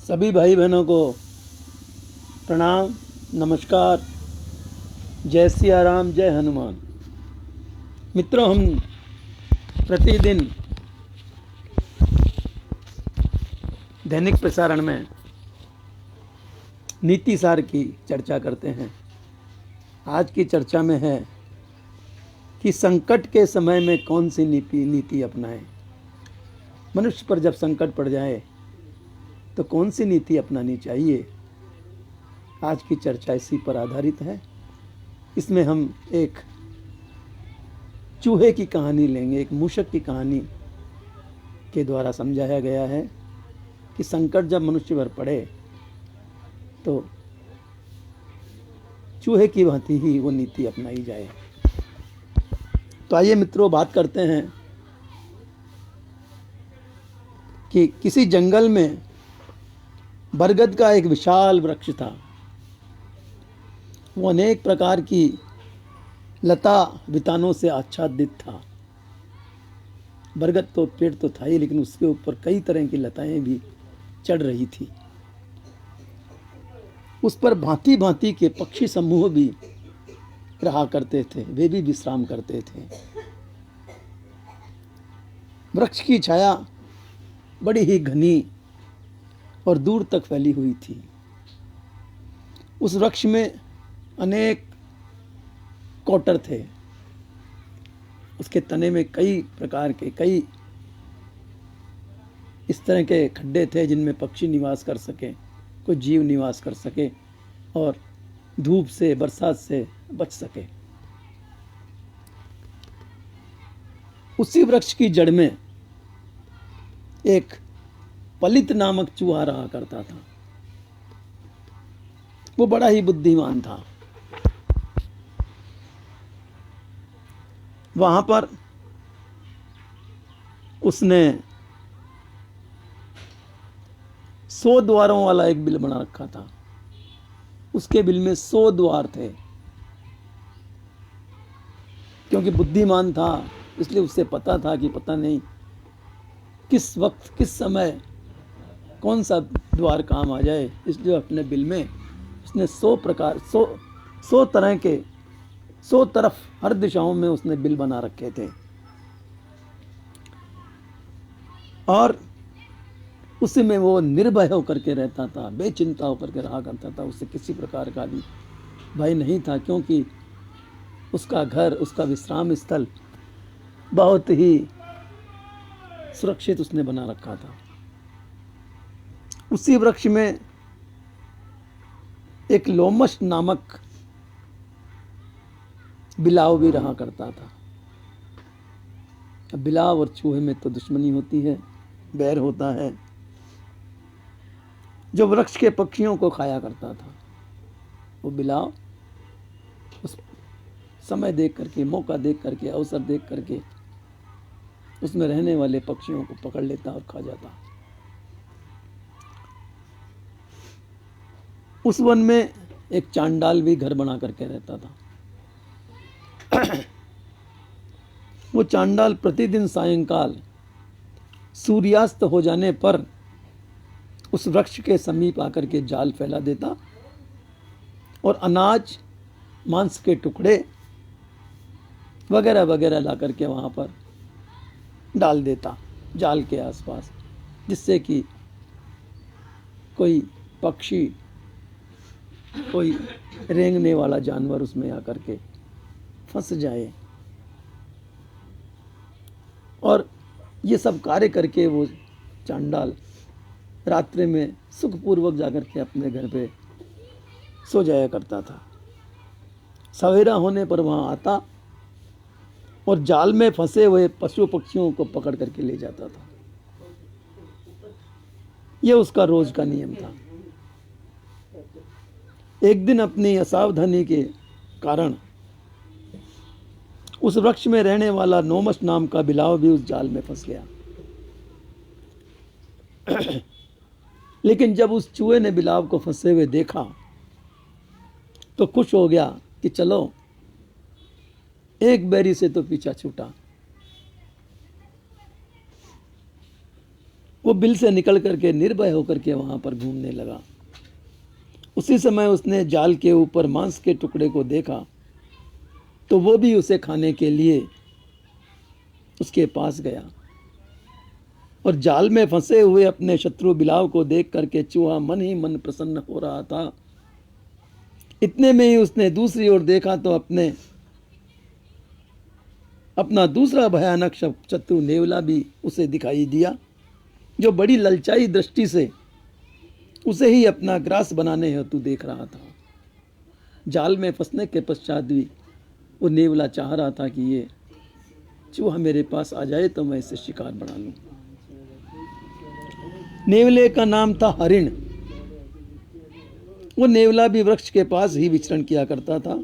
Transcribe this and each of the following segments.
सभी भाई बहनों को प्रणाम, नमस्कार, जय सिया राम, जय हनुमान। मित्रों, हम प्रतिदिन दैनिक प्रसारण में नीति सार की चर्चा करते हैं। आज की चर्चा में है कि संकट के समय में कौन सी नीति अपनाएं। मनुष्य पर जब संकट पड़ जाए तो कौन सी नीति अपनानी चाहिए। आज की चर्चा इसी पर आधारित है। इसमें हम एक चूहे की कहानी लेंगे, एक मूषक की कहानी के द्वारा समझाया गया है कि संकट जब मनुष्य पर पड़े तो चूहे की भांति ही वो नीति अपनाई जाए। तो आइए मित्रों, बात करते हैं कि किसी जंगल में बरगद का एक विशाल वृक्ष था। वो अनेक प्रकार की लता वितानों से आच्छादित था। बरगद तो पेड़ तो था ही, लेकिन उसके ऊपर कई तरह की लताएं भी चढ़ रही थी। उस पर भांति भांति के पक्षी समूह भी रहा करते थे, वे भी विश्राम करते थे। वृक्ष की छाया बड़ी ही घनी और दूर तक फैली हुई थी। उस वृक्ष में अनेक कोटर थे। उसके तने में कई प्रकार के, कई इस तरह के खड्डे थे जिनमें पक्षी निवास कर सके, कोई जीव निवास कर सके और धूप से, बरसात से बच सके। उसी वृक्ष की जड़ में एक पलित नामक चूहा रहा करता था। वो बड़ा ही बुद्धिमान था। वहां पर उसने 100 द्वारों वाला एक बिल बना रखा था। उसके बिल में 100 द्वार थे। क्योंकि बुद्धिमान था, इसलिए उसे पता था कि पता नहीं किस वक्त, किस समय कौन सा द्वार काम आ जाए। इसलिए अपने बिल में उसने 100 तरह के 100 तरफ, हर दिशाओं में उसने बिल बना रखे थे। और उसी में वो निर्भय होकर के रहता था, बेचिंता होकर के रहा करता था। उससे किसी प्रकार का भी भय नहीं था, क्योंकि उसका घर, उसका विश्राम स्थल बहुत ही सुरक्षित उसने बना रखा था। उसी वृक्ष में एक लोमश नामक बिलाव भी रहा करता था। अब बिलाव और चूहे में तो दुश्मनी होती है, बैर होता है। जो वृक्ष के पक्षियों को खाया करता था, वो बिलाव उस समय देख करके, मौका देख करके, अवसर देख करके उसमें रहने वाले पक्षियों को पकड़ लेता और खा जाता। उस वन में एक चांडाल भी घर बना करके रहता था। वो चांडाल प्रतिदिन सायंकाल सूर्यास्त हो जाने पर उस वृक्ष के समीप आकर के जाल फैला देता और अनाज, मांस के टुकड़े वगैरह वगैरह ला करके वहां पर डाल देता जाल के आसपास, जिससे कि कोई पक्षी, कोई रेंगने वाला जानवर उसमें आकर के फंस जाए। और ये सब कार्य करके वो चांडाल रात्रि में सुखपूर्वक जाकर के अपने घर पे सो जाया करता था। सवेरा होने पर वहां आता और जाल में फंसे हुए पशु पक्षियों को पकड़ करके ले जाता था। यह उसका रोज का नियम था। एक दिन अपनी असावधानी के कारण उस वृक्ष में रहने वाला नोमस नाम का बिलाव भी उस जाल में फंस गया। लेकिन जब उस चूहे ने बिलाव को फंसे हुए देखा तो खुश हो गया कि चलो, एक बैरी से तो पीछा छूटा। वो बिल से निकल करके निर्भय होकर के वहां पर घूमने लगा। उसी समय उसने जाल के ऊपर मांस के टुकड़े को देखा तो वो भी उसे खाने के लिए उसके पास गया और जाल में फंसे हुए अपने शत्रु बिलाव को देख करके चूहा मन ही मन प्रसन्न हो रहा था। इतने में ही उसने दूसरी ओर देखा तो अपना दूसरा भयानक शत्रु नेवला भी उसे दिखाई दिया, जो बड़ी ललचाई दृष्टि से उसे ही अपना ग्रास बनाने हेतु देख रहा था। जाल में फंसने के पश्चात भी वो नेवला चाह रहा था कि ये चूहा मेरे पास आ जाए तो मैं इसे शिकार बना लूं। नेवले का नाम था हरिण। वो नेवला भी वृक्ष के पास ही विचरण किया करता था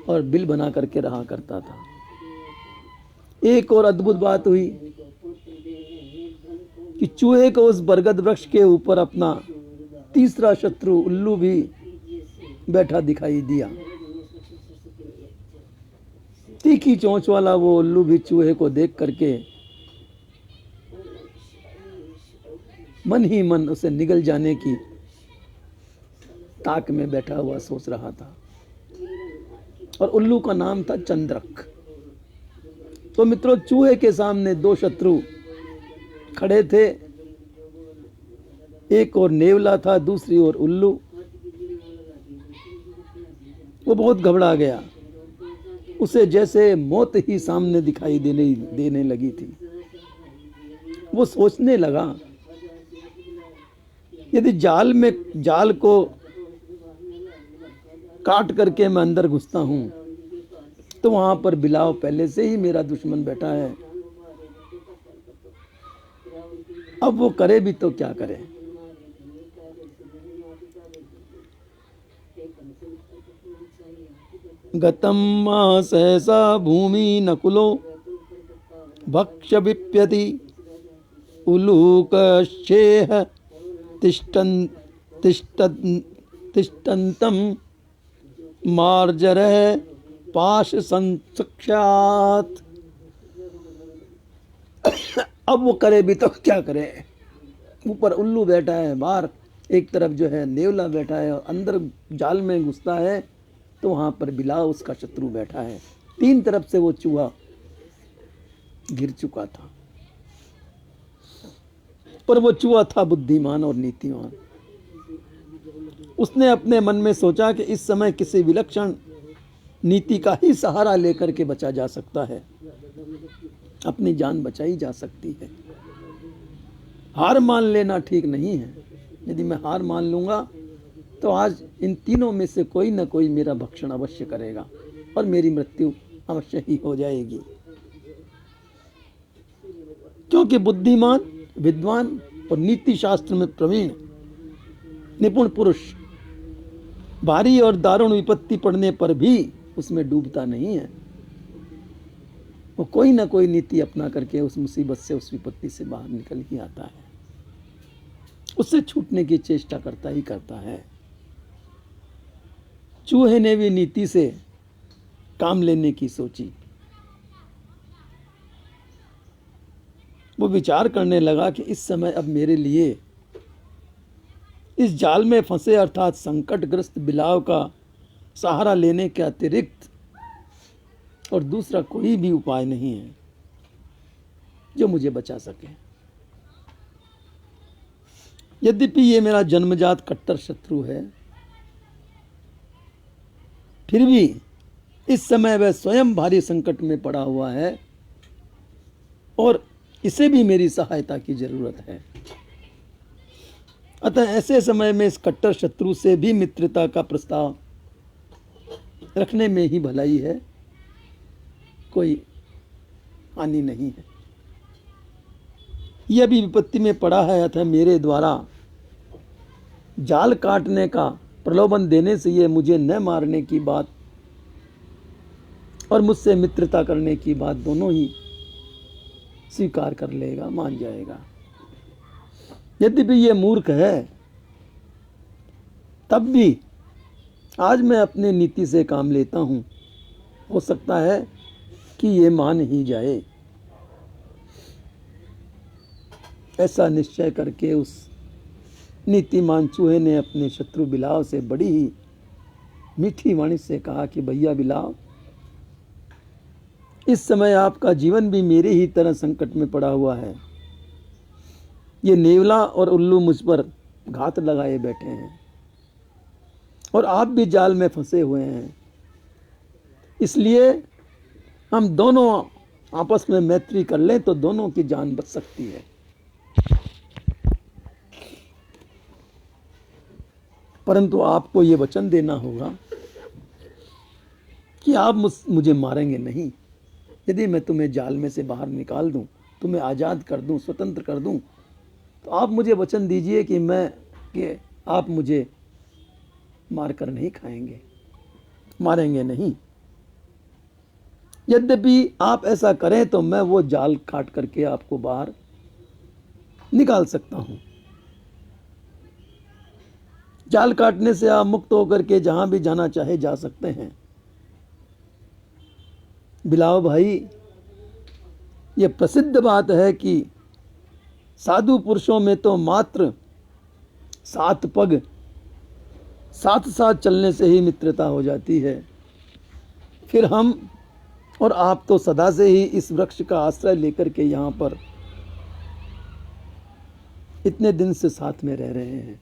और बिल बना करके रहा करता था। एक और अद्भुत बात हुई कि चूहे को उस बरगद वृक्ष के ऊपर अपना तीसरा शत्रु उल्लू भी बैठा दिखाई दिया। तीखी चोंच वाला वो उल्लू भी चूहे को देख करके मन ही मन उसे निगल जाने की ताक में बैठा हुआ सोच रहा था और उल्लू का नाम था चंद्रक। तो मित्रों, चूहे के सामने दो शत्रु खड़े थे, एक और नेवला था, दूसरी ओर उल्लू। वो बहुत घबरा गया, उसे जैसे मौत ही सामने दिखाई देने लगी थी। वो सोचने लगा, यदि जाल को काट करके मैं अंदर घुसता हूं तो वहां पर बिलाव पहले से ही मेरा दुश्मन बैठा है। अब वो करे भी तो क्या करे। गतम सहसा भूमि नकुलो भक्ष विप्यति उलूकशेह तिष्ठन्तं मार्जरः पाश संचक्षात। अब वो करे भी तो क्या करे। ऊपर उल्लू बैठा है, बाहर एक तरफ जो है नेवला बैठा है और अंदर जाल में घुसता है तो वहां पर बिलाव उसका शत्रु बैठा है। तीन तरफ से वो चूहा घिर चुका था, पर वो चूहा था बुद्धिमान और नीतिवान। उसने अपने मन में सोचा कि इस समय किसी विलक्षण नीति का ही सहारा लेकर के बचा जा सकता है, अपनी जान बचाई जा सकती है। हार मान लेना ठीक नहीं है। यदि मैं हार मान लूंगा तो आज इन तीनों में से कोई ना कोई मेरा भक्षण अवश्य करेगा और मेरी मृत्यु अवश्य ही हो जाएगी। क्योंकि बुद्धिमान, विद्वान और नीति शास्त्र में प्रवीण निपुण पुरुष भारी और दारुण विपत्ति पड़ने पर भी उसमें डूबता नहीं है। वो कोई ना कोई नीति अपना करके उस मुसीबत से, उस विपत्ति से बाहर निकल ही आता है, उससे छूटने की चेष्टा करता ही करता है। चूहे ने भी नीति से काम लेने की सोची। वो विचार करने लगा कि इस समय अब मेरे लिए इस जाल में फंसे अर्थात संकटग्रस्त बिलाव का सहारा लेने के अतिरिक्त और दूसरा कोई भी उपाय नहीं है जो मुझे बचा सके। यद्यपि ये मेरा जन्मजात कट्टर शत्रु है, फिर भी इस समय वह स्वयं भारी संकट में पड़ा हुआ है और इसे भी मेरी सहायता की जरूरत है। अतः ऐसे समय में इस कट्टर शत्रु से भी मित्रता का प्रस्ताव रखने में ही भलाई है, कोई हानि नहीं है। यह भी विपत्ति में पड़ा है, अतः मेरे द्वारा जाल काटने का प्रलोभन देने से यह मुझे न मारने की बात और मुझसे मित्रता करने की बात दोनों ही स्वीकार कर लेगा, मान जाएगा। यद्यपि ये मूर्ख है, तब भी आज मैं अपने नीति से काम लेता हूं। हो सकता है कि ये मान ही जाए। ऐसा निश्चय करके उस नीतिमान चूहे ने अपने शत्रु बिलाव से बड़ी ही मीठी वाणी से कहा कि भैया बिलाव, इस समय आपका जीवन भी मेरे ही तरह संकट में पड़ा हुआ है। ये नेवला और उल्लू मुझ पर घात लगाए बैठे हैं और आप भी जाल में फंसे हुए हैं। इसलिए हम दोनों आपस में मैत्री कर लें तो दोनों की जान बच सकती है। परंतु आपको ये वचन देना होगा कि आप मुझे मारेंगे नहीं। यदि मैं तुम्हें जाल में से बाहर निकाल दूं, तुम्हें आज़ाद कर दूं, स्वतंत्र कर दूं, तो आप मुझे वचन दीजिए कि आप मुझे मारकर नहीं खाएंगे, मारेंगे नहीं। यद्यपि आप ऐसा करें तो मैं वो जाल काट करके आपको बाहर निकाल सकता हूं। जाल काटने से आप मुक्त होकर के जहां भी जाना चाहे जा सकते हैं। बिलाव भाई, ये प्रसिद्ध बात है कि साधु पुरुषों में तो मात्र 7 पग साथ साथ चलने से ही मित्रता हो जाती है। फिर हम और आप तो सदा से ही इस वृक्ष का आश्रय लेकर के यहाँ पर इतने दिन से साथ में रह रहे हैं।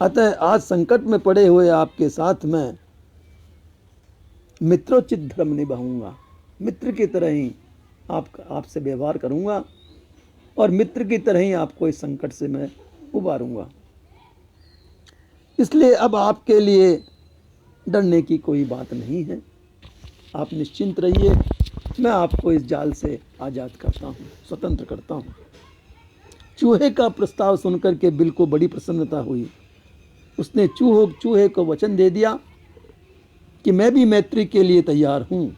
अतः आज संकट में पड़े हुए आपके साथ मैं मित्रोचित धर्म निभाऊंगा। मित्र की तरह ही आपसे व्यवहार करूंगा और मित्र की तरह ही आपको इस संकट से मैं उबारूंगा। इसलिए अब आपके लिए डरने की कोई बात नहीं है। आप निश्चिंत रहिए, मैं आपको इस जाल से आज़ाद करता हूँ, स्वतंत्र करता हूँ। चूहे का प्रस्ताव सुनकर के बिल को बड़ी प्रसन्नता हुई। उसने चूहे को वचन दे दिया कि मैं भी मैत्री के लिए तैयार हूँ।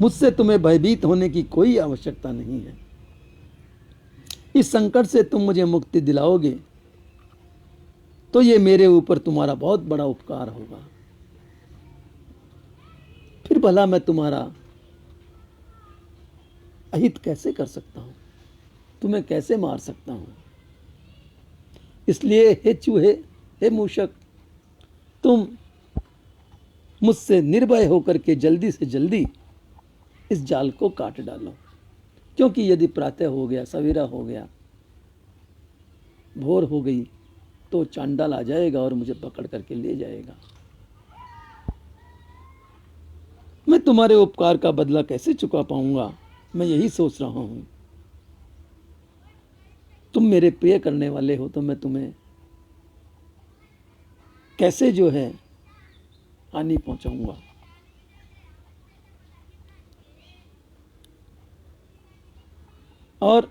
मुझसे तुम्हें भयभीत होने की कोई आवश्यकता नहीं है। इस संकट से तुम मुझे मुक्ति दिलाओगे तो ये मेरे ऊपर तुम्हारा बहुत बड़ा उपकार होगा। फिर भला मैं तुम्हारा अहित कैसे कर सकता हूं, तुम्हें कैसे मार सकता हूं। इसलिए हे चूहे, हे मूषक, तुम मुझसे निर्भय होकर के जल्दी से जल्दी इस जाल को काट डालो, क्योंकि यदि प्रातः हो गया, सवेरा हो गया, भोर हो गई तो चांडाल आ जाएगा और मुझे पकड़ करके ले जाएगा। मैं तुम्हारे उपकार का बदला कैसे चुका पाऊंगा, मैं यही सोच रहा हूं। तुम मेरे प्रिय करने वाले हो तो मैं तुम्हें कैसे जो है हानि पहुंचाऊंगा। और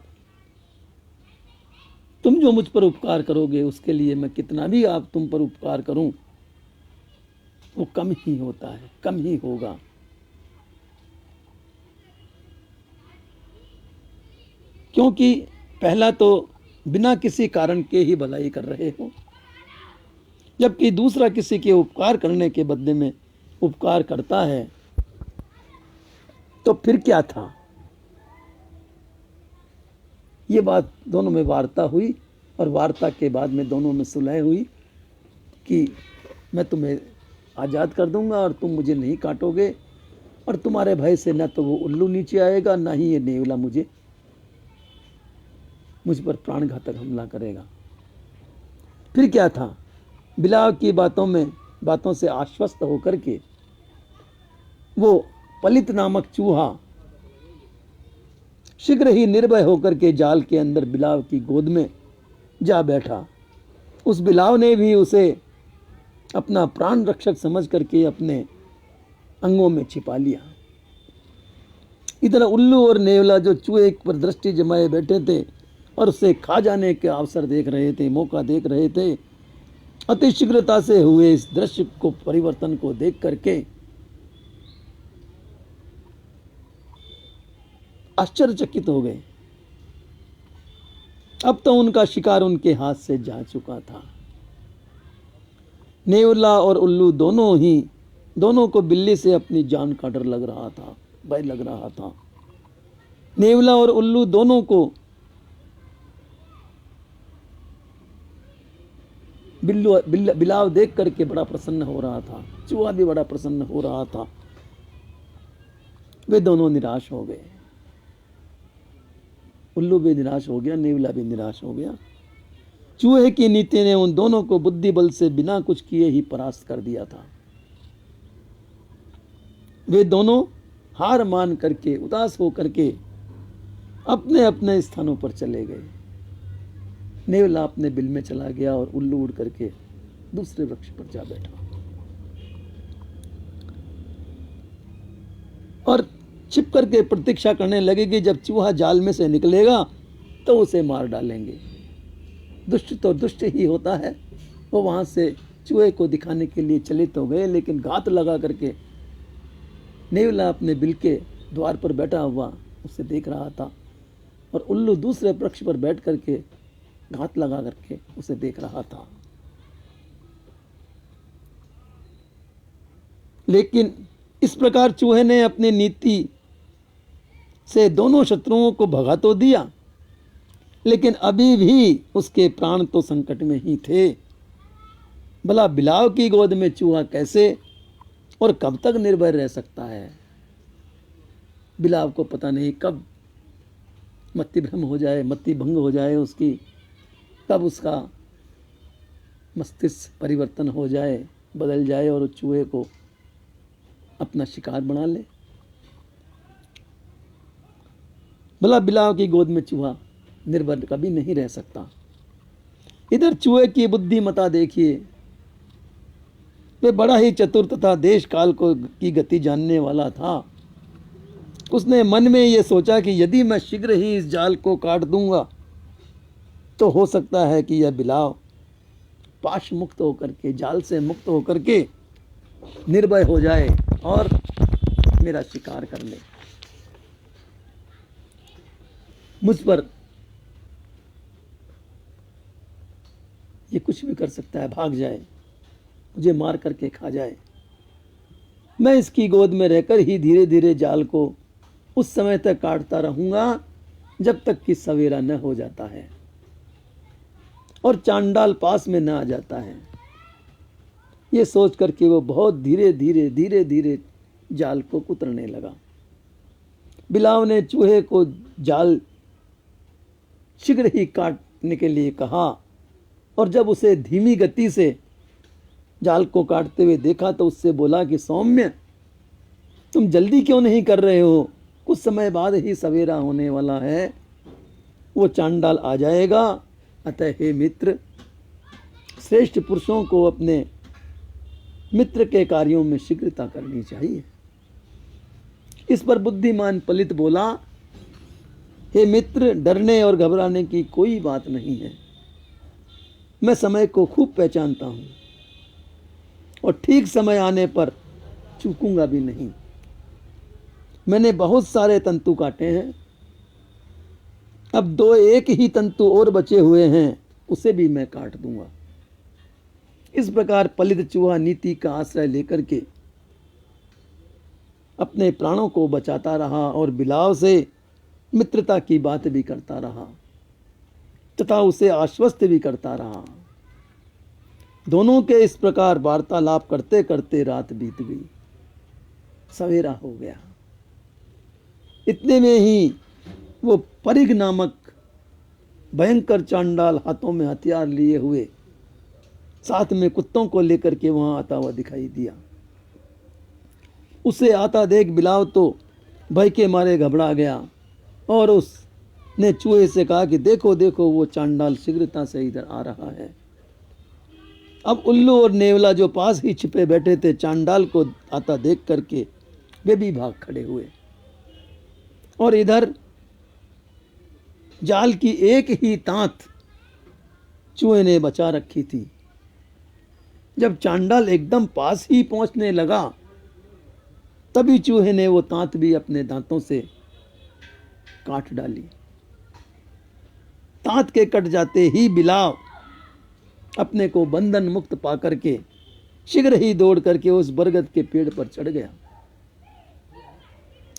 तुम जो मुझ पर उपकार करोगे उसके लिए मैं कितना भी आप तुम पर उपकार करूं वो कम ही होता है, कम ही होगा। क्योंकि पहला तो बिना किसी कारण के ही भलाई कर रहे हो, जबकि दूसरा किसी के उपकार करने के बदले में उपकार करता है तो फिर क्या था। ये बात दोनों में वार्ता हुई और वार्ता के बाद में दोनों में सुलह हुई कि मैं तुम्हें आज़ाद कर दूंगा और तुम मुझे नहीं काटोगे, और तुम्हारे भय से न तो वो उल्लू नीचे आएगा, ना ही ये नेवला मुझ पर प्राणघातक हमला करेगा। फिर क्या था, बिलाव की बातों से आश्वस्त होकर के वो पलित नामक चूहा शीघ्र ही निर्भय होकर के जाल के अंदर बिलाव की गोद में जा बैठा। उस बिलाव ने भी उसे अपना प्राण रक्षक समझ करके अपने अंगों में छिपा लिया। इधर उल्लू और नेवला जो चूहे पर दृष्टि जमाए बैठे थे और उसे खा जाने के अवसर देख रहे थे, मौका देख रहे थे, अति शीघ्रता से हुए इस दृश्य को, परिवर्तन को देख करके आश्चर्यचकित हो गए। अब तो उनका शिकार उनके हाथ से जा चुका था। नेवला और उल्लू दोनों को बिल्ली से अपनी जान का डर लग रहा था, भय लग रहा था। नेवला और उल्लू दोनों को बिलाव देख करके बड़ा प्रसन्न हो रहा था, चूहा भी बड़ा प्रसन्न हो रहा था। वे दोनों निराश हो गए, उल्लू भी निराश हो गया, नेवला भी निराश हो गया। चूहे की नीति ने उन दोनों को बुद्धि बल से बिना कुछ किए ही परास्त कर दिया था। वे दोनों हार मान करके, उदास होकर के अपने अपने स्थानों पर चले गए। नेवला अपने बिल में चला गया और उल्लू उड़ करके दूसरे वृक्ष पर जा बैठा और छिप करके प्रतीक्षा करने लगे कि जब चूहा जाल में से निकलेगा तो उसे मार डालेंगे। दुष्ट तो दुष्ट ही होता है। वो वहां से चूहे को दिखाने के लिए चले तो गए, लेकिन घात लगा करके नेवला अपने बिल के द्वार पर बैठा हुआ उसे देख रहा था और उल्लू दूसरे वृक्ष पर बैठ करके घात लगा करके उसे देख रहा था। लेकिन इस प्रकार चूहे ने अपनी नीति से दोनों शत्रुओं को भगा तो दिया, लेकिन अभी भी उसके प्राण तो संकट में ही थे। भला बिलाव की गोद में चूहा कैसे और कब तक निर्भय रह सकता है? बिलाव को पता नहीं कब मति भ्रम हो जाए, मति भंग हो जाए उसकी, कब उसका मस्तिष्क परिवर्तन हो जाए, बदल जाए और चूहे को अपना शिकार बना ले। भला बिलाव की गोद में चूहा निर्भर कभी नहीं रह सकता। इधर चूहे की बुद्धिमता देखिए, वे बड़ा ही चतुर तथा देश काल को की गति जानने वाला था। उसने मन में ये सोचा कि यदि मैं शीघ्र ही इस जाल को काट दूंगा तो हो सकता है कि यह बिलाव पाश मुक्त होकर के, जाल से मुक्त होकर के निर्भय हो जाए और मेरा शिकार कर ले, मुझ पर ये कुछ भी कर सकता है, भाग जाए, मुझे मार करके खा जाए। मैं इसकी गोद में रहकर ही धीरे धीरे जाल को उस समय तक काटता रहूंगा जब तक कि सवेरा न हो जाता है और चांडाल पास में न आ जाता है। ये सोच करके वो बहुत धीरे धीरे जाल को कुतरने लगा। बिलाव ने चूहे को जाल शीघ्र ही काटने के लिए कहा और जब उसे धीमी गति से जाल को काटते हुए देखा तो उससे बोला कि सौम्य, तुम जल्दी क्यों नहीं कर रहे हो? कुछ समय बाद ही सवेरा होने वाला है, वो चांडाल आ जाएगा। अतः हे मित्र, श्रेष्ठ पुरुषों को अपने मित्र के कार्यों में शीघ्रता करनी चाहिए। इस पर बुद्धिमान पलित बोला, हे मित्र, डरने और घबराने की कोई बात नहीं है। मैं समय को खूब पहचानता हूं और ठीक समय आने पर चूकूंगा भी नहीं। मैंने बहुत सारे तंतु काटे हैं, अब 2-1 ही तंतु और बचे हुए हैं, उसे भी मैं काट दूंगा। इस प्रकार पलित चूहा नीति का आश्रय लेकर के अपने प्राणों को बचाता रहा और बिलाव से मित्रता की बात भी करता रहा तथा उसे आश्वस्त भी करता रहा। दोनों के इस प्रकार वार्तालाप करते करते रात बीत गई, सवेरा हो गया। इतने में ही वो परिघ नामक भयंकर चांडाल हाथों में हथियार लिए हुए, साथ में कुत्तों को लेकर के वहां आता हुआ दिखाई दिया। उसे आता देख बिलाव तो भय के मारे घबरा गया और उसने चूहे से कहा कि देखो देखो, वो चांडाल शीघ्रता से इधर आ रहा है। अब उल्लू और नेवला जो पास ही छिपे बैठे थे, चांडाल को आता देख करके वे भी भाग खड़े हुए और इधर जाल की एक ही तांत चूहे ने बचा रखी थी। जब चांडाल एकदम पास ही पहुंचने लगा तभी चूहे ने वो तांत भी अपने दांतों से काट डाली। तांत के कट जाते ही बिलाव अपने को बंधन मुक्त पा करके शीघ्र ही दौड़ करके उस बरगद के पेड़ पर चढ़ गया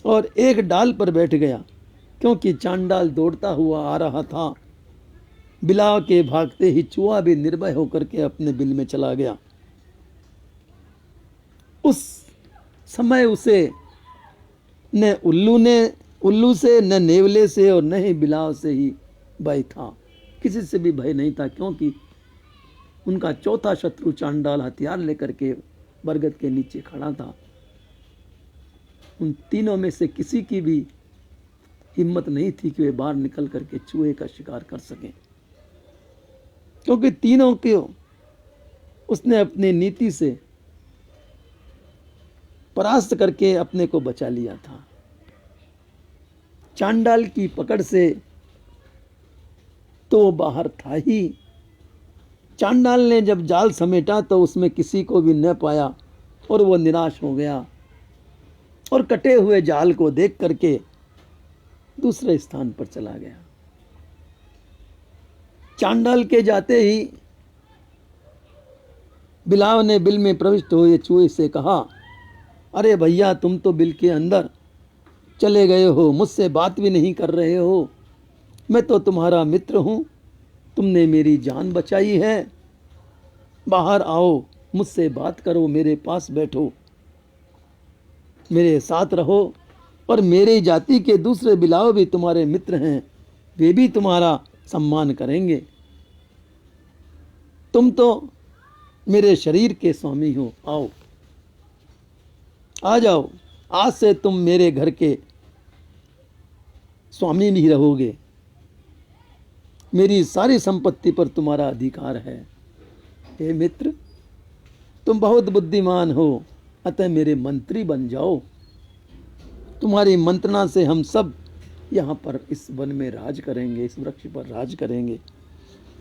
और एक डाल पर बैठ गया क्योंकि चांडाल दौड़ता हुआ आ रहा था। बिलाव के भागते ही चूहा भी निर्भय होकर के अपने बिल में चला गया। उस समय उसे न उल्लू से, न नेवले से और न ही बिलाव से ही भय था। किसी से भी भय नहीं था, क्योंकि उनका चौथा शत्रु चांडाल हथियार लेकर के बरगद के नीचे खड़ा था। उन तीनों में से किसी की भी हिम्मत नहीं थी कि वे बाहर निकल करके चूहे का शिकार कर सकें, क्योंकि तीनों को उसने अपनी नीति से परास्त करके अपने को बचा लिया था। चांडाल की पकड़ से तो वो बाहर था ही। चांडाल ने जब जाल समेटा तो उसमें किसी को भी न पाया और वो निराश हो गया और कटे हुए जाल को देख करके दूसरे स्थान पर चला गया। चांडाल के जाते ही बिलाव ने बिल में प्रविष्ट हुए चूहे से कहा, अरे भैया, तुम तो बिल के अंदर चले गए हो, मुझसे बात भी नहीं कर रहे हो। मैं तो तुम्हारा मित्र हूं, तुमने मेरी जान बचाई है। बाहर आओ, मुझसे बात करो, मेरे पास बैठो, मेरे साथ रहो। और मेरी जाति के दूसरे बिलाव भी तुम्हारे मित्र हैं, वे भी तुम्हारा सम्मान करेंगे। तुम तो मेरे शरीर के स्वामी हो, आओ, आ जाओ। आज से तुम मेरे घर के स्वामी भी रहोगे। मेरी सारी संपत्ति पर तुम्हारा अधिकार है। हे मित्र, तुम बहुत बुद्धिमान हो, अतः मेरे मंत्री बन जाओ। तुम्हारी मंत्रणा से हम सब यहाँ पर इस वन में राज करेंगे, इस वृक्ष पर राज करेंगे।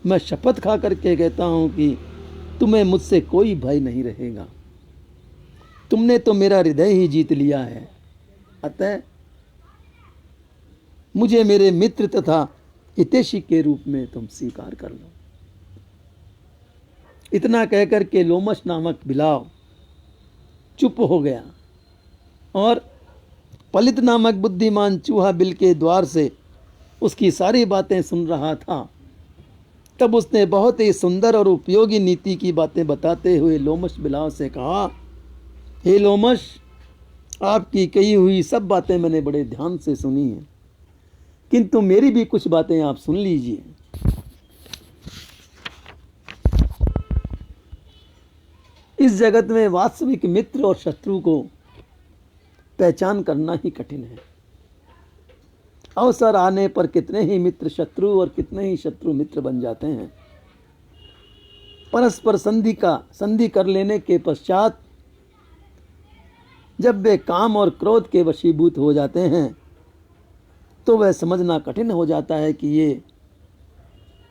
मैं शपथ खा करके कहता हूँ कि तुम्हें मुझसे कोई भय नहीं रहेगा। तुमने तो मेरा हृदय ही जीत लिया है, अतः मुझे मेरे मित्र तथा हितैषी के रूप में तुम स्वीकार कर लो। इतना कहकर के लोमश नामक बिलाव चुप हो गया और पलित नामक बुद्धिमान चूहा बिल के द्वार से उसकी सारी बातें सुन रहा था। तब उसने बहुत ही सुंदर और उपयोगी नीति की बातें बताते हुए लोमश बिलाव से कहा, हे लोमश, आपकी कही हुई सब बातें मैंने बड़े ध्यान से सुनी हैं, किंतु मेरी भी कुछ बातें आप सुन लीजिए। इस जगत में वास्तविक मित्र और शत्रु को पहचान करना ही कठिन है। अवसर आने पर कितने ही मित्र शत्रु और कितने ही शत्रु मित्र बन जाते हैं। परस्पर संधि कर लेने के पश्चात जब वे काम और क्रोध के वशीभूत हो जाते हैं तो वह समझना कठिन हो जाता है कि ये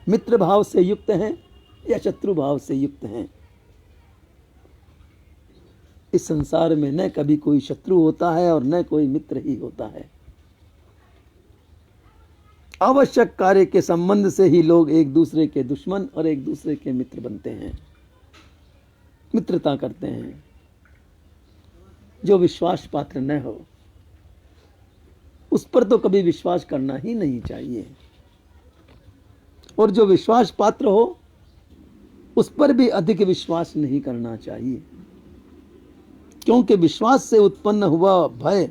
मित्र भाव से युक्त हैं या शत्रु भाव से युक्त हैं। इस संसार में न कभी कोई शत्रु होता है और न कोई मित्र ही होता है। आवश्यक कार्य के संबंध से ही लोग एक दूसरे के दुश्मन और एक दूसरे के मित्र बनते हैं, मित्रता करते हैं। जो विश्वास पात्र न हो उस पर तो कभी विश्वास करना ही नहीं चाहिए, और जो विश्वास पात्र हो उस पर भी अधिक विश्वास नहीं करना चाहिए, क्योंकि विश्वास से उत्पन्न हुआ भय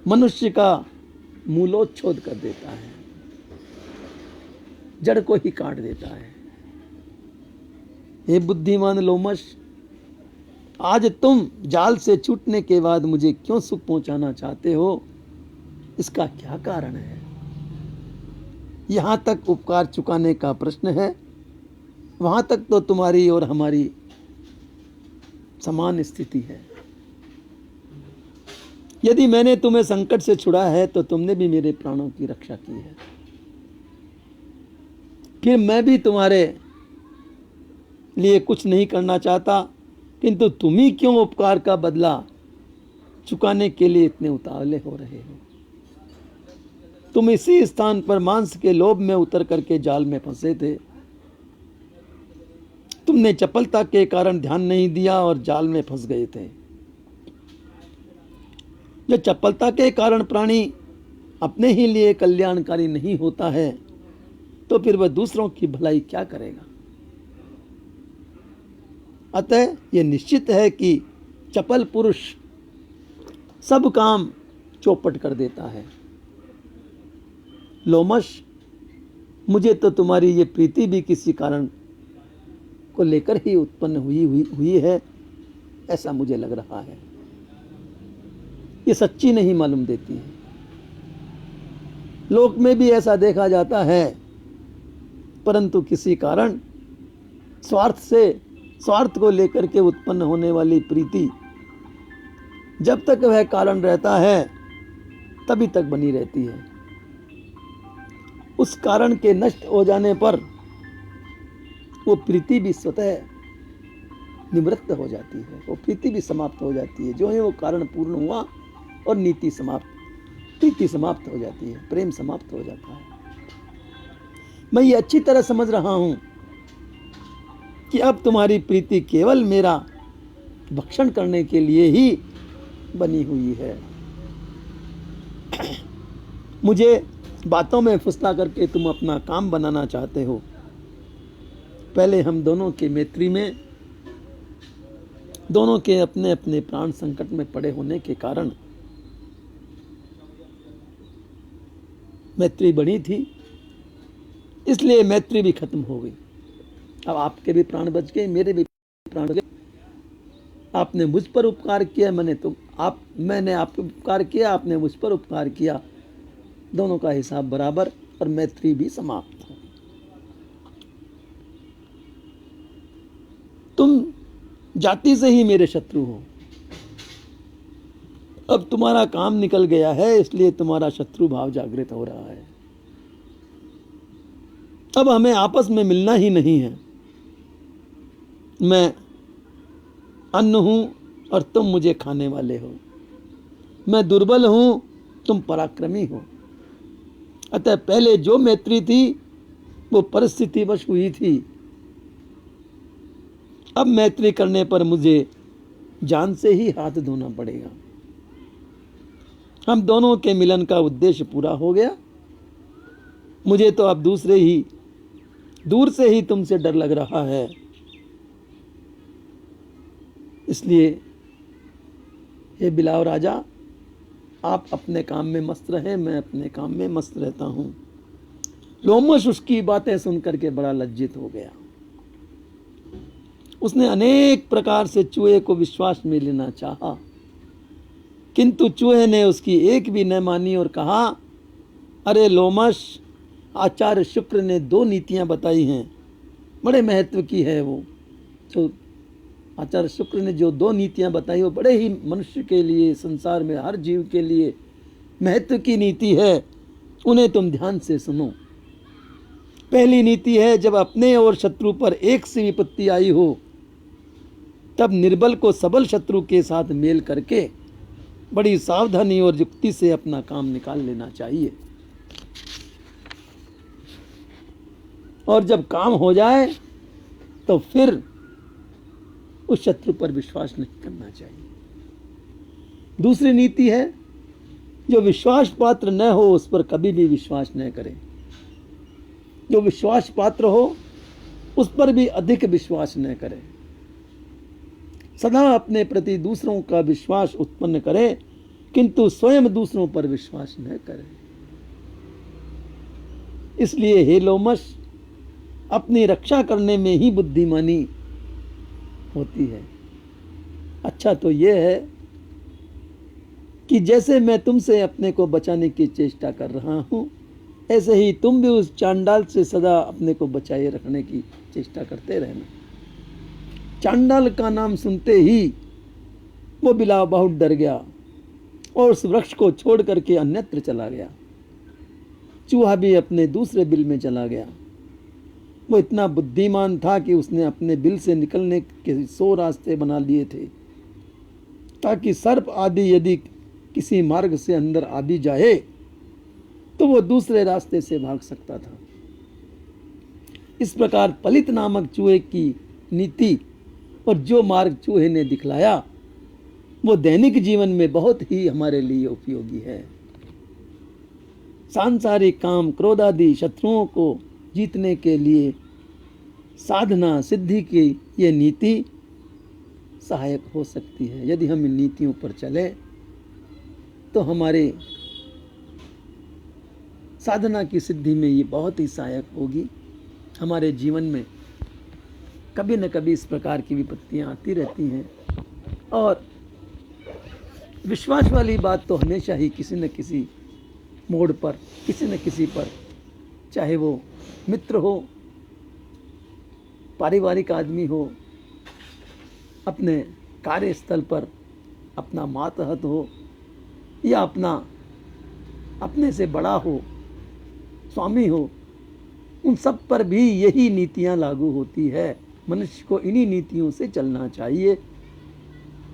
मनुष्य का मूलोच्छेद कर देता है, जड़ को ही काट देता है। हे बुद्धिमान लोमश, आज तुम जाल से छूटने के बाद मुझे क्यों सुख पहुंचाना चाहते हो, इसका क्या कारण है? यहां तक उपकार चुकाने का प्रश्न है, वहां तक तो तुम्हारी और हमारी समान स्थिति है। यदि मैंने तुम्हें संकट से छुड़ा है तो तुमने भी मेरे प्राणों की रक्षा की है। फिर मैं भी तुम्हारे लिए कुछ नहीं करना चाहता, किंतु तुम ही क्यों उपकार का बदला चुकाने के लिए इतने उतावले हो रहे हो? तुम इसी स्थान पर मांस के लोभ में उतर करके जाल में फंसे थे। तुमने चपलता के कारण ध्यान नहीं दिया और जाल में फंस गए थे। जो चपलता के कारण प्राणी अपने ही लिए कल्याणकारी नहीं होता है तो फिर वह दूसरों की भलाई क्या करेगा। अतः यह निश्चित है कि चपल पुरुष सब काम चौपट कर देता है। लोमश, मुझे तो तुम्हारी ये प्रीति भी किसी कारण को लेकर ही उत्पन्न हुई है, ऐसा मुझे लग रहा है। ये सच्ची नहीं मालूम देती है। लोक में भी ऐसा देखा जाता है, परंतु किसी कारण स्वार्थ को लेकर के उत्पन्न होने वाली प्रीति जब तक वह कारण रहता है तभी तक बनी रहती है। उस कारण के नष्ट हो जाने पर वो प्रीति भी स्वतः निवृत्त हो जाती है, वो प्रीति भी समाप्त हो जाती है। जो है वो कारण पूर्ण हुआ और प्रीति समाप्त हो जाती है, प्रेम समाप्त हो जाता है। मैं ये अच्छी तरह समझ रहा हूं कि अब तुम्हारी प्रीति केवल मेरा भक्षण करने के लिए ही बनी हुई है। मुझे बातों में फुसला करके तुम अपना काम बनाना चाहते हो। पहले हम दोनों के मैत्री में, दोनों के अपने अपने प्राण संकट में पड़े होने के कारण मैत्री बनी थी, इसलिए मैत्री भी खत्म हो गई। अब आपके भी प्राण बच गए, मेरे भी प्राण बच गए। आपने मुझ पर उपकार किया, मैंने आप पर उपकार किया, आपने मुझ पर उपकार किया। दोनों का हिसाब बराबर और मैत्री भी समाप्त हो। तुम जाति से ही मेरे शत्रु हो। अब तुम्हारा काम निकल गया है, इसलिए तुम्हारा शत्रु भाव जागृत हो रहा है। अब हमें आपस में मिलना ही नहीं है। मैं अन्न हूं और तुम मुझे खाने वाले हो। मैं दुर्बल हूं, तुम पराक्रमी हो। अतः पहले जो मैत्री थी वो परिस्थितिवश हुई थी। अब मैत्री करने पर मुझे जान से ही हाथ धोना पड़ेगा। हम दोनों के मिलन का उद्देश्य पूरा हो गया। मुझे तो अब दूर से ही तुमसे डर लग रहा है। इसलिए हे बिलाव राजा, आप अपने काम में मस्त रहे, मैं अपने काम में मस्त रहता हूं। लोमश उसकी बातें सुनकर के बड़ा लज्जित हो गया। उसने अनेक प्रकार से चूहे को विश्वास में लेना चाहा, किंतु चूहे ने उसकी एक भी न मानी और कहा, अरे लोमश, आचार्य शुक्र ने 2 नीतियां बताई हैं, बड़े महत्व की है वो। तो आचार्य शुक्र ने जो 2 नीतियां बताई वो बड़े ही मनुष्य के लिए, संसार में हर जीव के लिए महत्व की नीति है। उन्हें तुम ध्यान से सुनो। पहली नीति है, जब अपने और शत्रु पर एक सी विपत्ति आई हो तब निर्बल को सबल शत्रु के साथ मेल करके बड़ी सावधानी और युक्ति से अपना काम निकाल लेना चाहिए। और जब काम हो जाए तो फिर उस शत्रु पर विश्वास नहीं करना चाहिए। दूसरी नीति है, जो विश्वास पात्र न हो उस पर कभी भी विश्वास न करें। जो विश्वास पात्र हो उस पर भी अधिक विश्वास न करें। सदा अपने प्रति दूसरों का विश्वास उत्पन्न करें, किंतु स्वयं दूसरों पर विश्वास न करें। इसलिए हे लोमश, अपनी रक्षा करने में ही बुद्धिमानी होती है। अच्छा तो यह है कि जैसे मैं तुमसे अपने को बचाने की चेष्टा कर रहा हूं, ऐसे ही तुम भी उस चांडाल से सदा अपने को बचाए रखने की चेष्टा करते रहना। चांडाल का नाम सुनते ही वो बिलाव बहुत डर गया और उस वृक्ष को छोड़ करके अन्यत्र चला गया। चूहा भी अपने दूसरे बिल में चला गया। वो इतना बुद्धिमान था कि उसने अपने बिल से निकलने के 100 रास्ते बना लिए थे, ताकि सर्प आदि यदि किसी मार्ग से अंदर आ भी जाए तो वो दूसरे रास्ते से भाग सकता था। इस प्रकार पलित नामक चूहे की नीति और जो मार्ग चूहे ने दिखलाया वो दैनिक जीवन में बहुत ही हमारे लिए उपयोगी है। सांसारिक काम क्रोध आदि शत्रुओं को जीतने के लिए साधना सिद्धि की ये नीति सहायक हो सकती है। यदि हम इन नीतियों पर चले तो हमारे साधना की सिद्धि में ये बहुत ही सहायक होगी। हमारे जीवन में कभी न कभी इस प्रकार की विपत्तियां आती रहती हैं और विश्वास वाली बात तो हमेशा ही किसी न किसी मोड़ पर, किसी न किसी पर, चाहे वो मित्र हो, पारिवारिक आदमी हो, अपने कार्यस्थल पर अपना मातहत हो या अपने से बड़ा हो, स्वामी हो, उन सब पर भी यही नीतियां लागू होती है। मनुष्य को इन्हीं नीतियों से चलना चाहिए,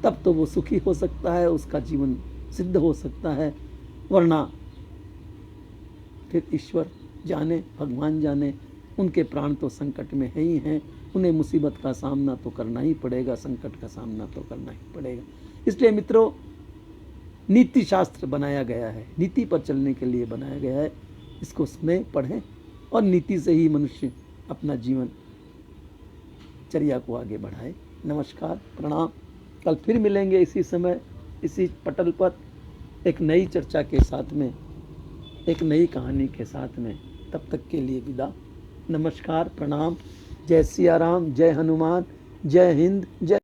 तब तो वो सुखी हो सकता है, उसका जीवन सिद्ध हो सकता है। वरना फिर ईश्वर जाने, भगवान जाने, उनके प्राण तो संकट में है ही हैं, उन्हें मुसीबत का सामना तो करना ही पड़ेगा, संकट का सामना तो करना ही पड़ेगा। इसलिए मित्रों, नीति शास्त्र बनाया गया है, नीति पर चलने के लिए बनाया गया है। इसको सुने, पढ़ें और नीति से ही मनुष्य अपना जीवन चर्या को आगे बढ़ाए। नमस्कार, प्रणाम। कल फिर मिलेंगे इसी समय, इसी पटल पर, एक नई चर्चा के साथ में, एक नई कहानी के साथ में। तब तक के लिए विदा। नमस्कार, प्रणाम। जय सिया राम, जय हनुमान, जय हिंद, जय